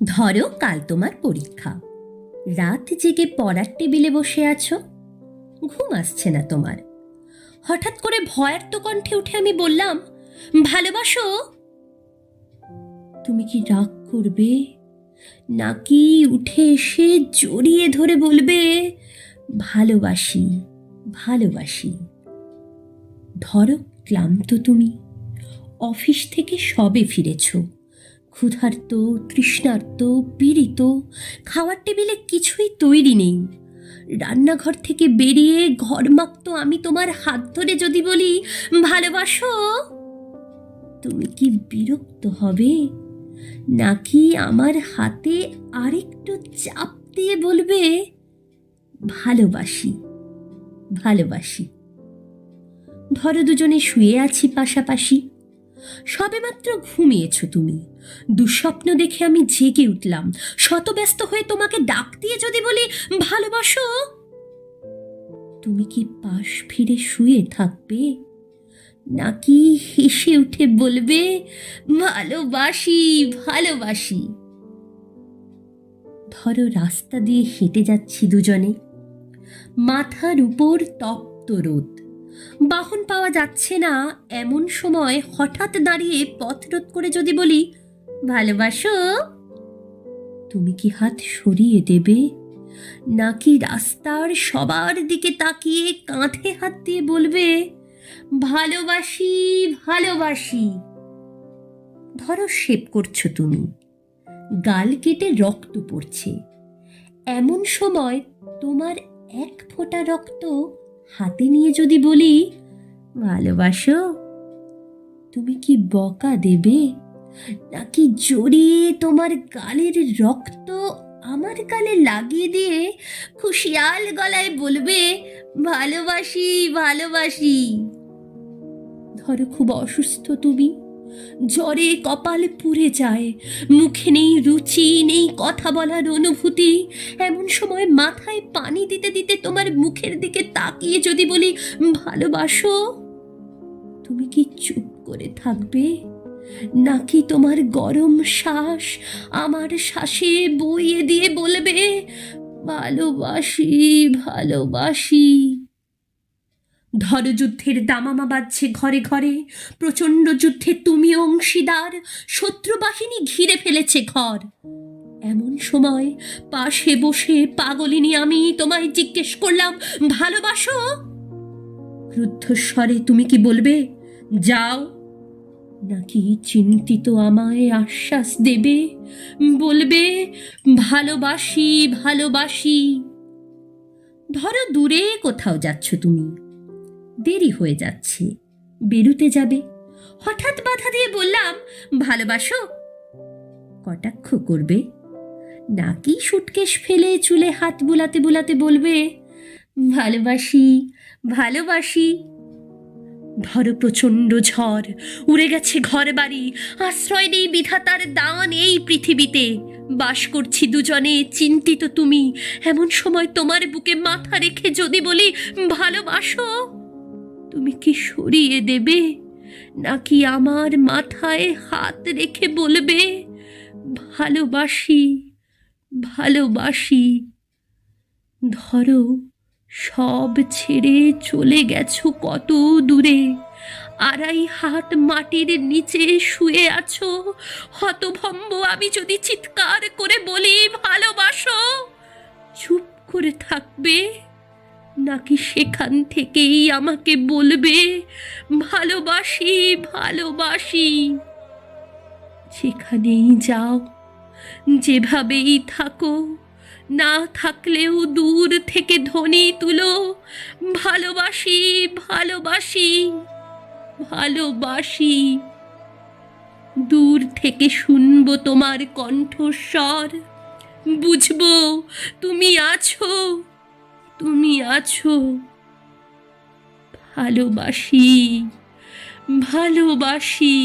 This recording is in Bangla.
ধরো কাল তোমার পরীক্ষা, রাত জেগে পড়ার টেবিলে বসে আছো, ঘুম আসছে না তোমার। হঠাৎ করে ভয়ার্ত কণ্ঠে উঠে আমি বললাম, ভালোবাসো? তুমি কি রাগ করবে, নাকি উঠে এসে জড়িয়ে ধরে বলবে, ভালোবাসি ভালোবাসি? ধরো ক্লান্ত তুমি, অফিস থেকে সবে ফিরেছ, ক্ষুধার্ত, তৃষ্ণার্ত, পীড়িত, খাওয়ার টেবিলে কিছুই তৈরি নেই। রান্নাঘর থেকে বেরিয়ে ঘরমাক্ত আমি তোমার হাত ধরে যদি বলি, ভালোবাসো? তুমি কি বিরক্ত হবে, নাকি আমার হাতে আরেকটু চাপ দিয়ে বলবে, ভালোবাসি ভালোবাসি? ধরো দুজনে শুয়ে আছি পাশাপাশি, সবেমাত্র ঘুমিয়েছ তুমি, দুঃস্বপ্ন দেখে আমি জেগে উঠলাম, শতব্যস্ত হয়ে তোমাকে ডাক দিয়ে যদি বলি, ভালোবাসো? তুমি কি পাশ ফিরে শুয়ে থাকবে, নাকি হেসে উঠে বলবে, ভালোবাসি ভালোবাসি? ধরো রাস্তা দিয়ে হেঁটে যাচ্ছি দুজনে, মাথার উপর তপ্ত রোদ, বাহন পাওয়া যাচ্ছে না, এমন সময় হঠাৎ দাঁড়িয়ে পথ রোধ করে যদি বলি, ভালোবাসো? তুমি কি হাত সরিয়ে দেবে, নাকি রাস্তার সবার দিকে তাকিয়ে কাঁধে হাত দিয়ে বলবে, ভালোবাসি ভালোবাসি? ধরো শেভ করছো তুমি, গাল কেটে রক্ত পড়ছে, এমন সময় তোমার এক ফোঁটা রক্ত হাতে নিয়ে যদি বলি, ভালোবাসো? তুমি কি বকা দেবে, নাকি জড়িয়ে তোমার গালের রক্ত আমার গালে লাগিয়ে দিয়ে খুশিয়াল গলায় বলবে, ভালোবাসি ভালোবাসি? ধরো খুব অসুস্থ তুমি, জ্বরে কপাল পুড়ে যায়, মুখে নেই রুচি, নেই কথা বলার অনুভূতি, এমন সময় মাথায় পানি দিতে দিতে তোমার মুখের দিকে তাকিয়ে যদি বলি, ভালোবাসো? তুমি কি চুপ করে থাকবে, নাকি তোমার গরম শ্বাস আমার শ্বাসে বইয়ে দিয়ে বলবে, ভালোবাসি ভালোবাসি? ধরো যুদ্ধের দামামা বাজছে ঘরে ঘরে, প্রচণ্ড যুদ্ধে তুমি অংশীদার, শত্রু বাহিনী ঘিরে ফেলেছে ঘর। এমন সময় পাশে বসে পাগলিনী আমি তোমায় জিজ্ঞেস করলাম, ভালোবাসো? রুদ্ধস্বরে তুমি কি বলবে, যাও? নাকি চিন্তিত আমায় আশ্বাস দেবে, বলবে, ভালোবাসি ভালোবাসি? ধরো দূরে কোথাও যাচ্ছ তুমি, দেরি হয়ে যাচ্ছে, বেরুতে যাবে, হঠাৎ বাধা দিয়ে বললাম, ভালোবাসো? কটাক্ষ করবে, নাকি সুটকেস ফেলে চুলে হাত বুলাতে বুলাতে বলবে, ভালোবাসি ভালোবাসি? ধরো প্রচণ্ড ঝড়, উড়ে গেছে ঘর বাড়ি, আশ্রয় নেই বিধাতার দান এই পৃথিবীতে, বাস করছি দুজনে চিন্তিত তুমি, এমন সময় তোমার বুকে মাথা রেখে যদি বলি, ভালোবাসো? তুমি কি সরিয়ে দেবে, নাকি আমার মাথায় হাত রেখে বলবে, ভালোবাসি ভালোবাসি? ধরো সব ছেড়ে চলে গেছো কত দূরে, আড়াই হাত মাটির নিচে শুয়ে আছো, হতভম্ব আমি যদি চিৎকার করে বলি, ভালোবাসো? চুপ করে থাকবে, নাকি সেখান থেকেই আমাকে বলবে, ভালোবাসি ভালোবাসি? সেখানেই যাও, যেভাবেই থাকো, না থাকলেও দূর থেকে ধ্বনি তুলো, ভালোবাসি ভালোবাসি ভালোবাসি? দূর থেকে শুনবো তোমার কণ্ঠস্বর, বুঝবো তুমি আছো, তুমি আছো। ভালোবাসি ভালোবাসি।